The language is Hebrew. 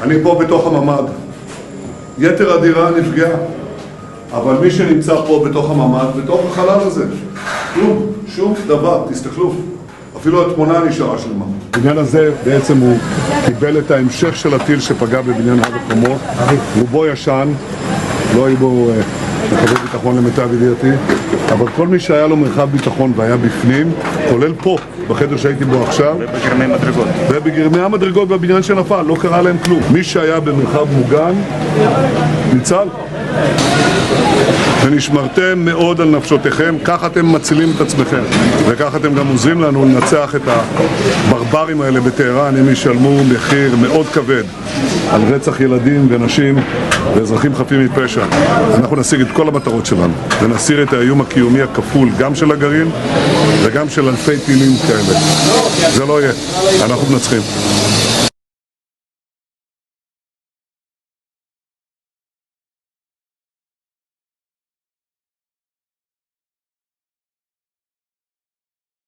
אני פה בתוך הממ"ד. יתר הדירה נפגעה, אבל מי שנמצא פה בתוך הממ"ד, בתוך החלל הזה, כלום, שום דבר, תסתכלו. אפילו התמונה נשארה שלמה. בבניין הזה בעצם הוא קיבל את ההמשך של הטיל שפגע בבניין הר החומות. רובו ישן, לא היו בו רכבי ביטחון למיטב ידיעתי, אבל כל מי שהיה לו מרחב ביטחון והיה בפנים, כולל פה, בחדר שהייתי בו עכשיו, ובגרמי מדרגות. ובגרמי המדרגות בבניין שנפל, לא קרה להם כלום. מי שהיה במרחב מוגן, ניצל. ונשמרתם מאוד על נפשותיכם, כך אתם מצילים את עצמכם, וכך אתם גם עוזרים לנו לנצח את הברברים האלה בטהרן. הם ישלמו מחיר מאוד כבד על רצח ילדים ונשים ואזרחים חפים מפשע. אנחנו נשיג את כל המטרות שלנו, ונסיר את האיום הקיומי הכפול, גם של הגרעין וגם של אלפי טילים כאלה. זה לא יהיה, אנחנו מנצחים.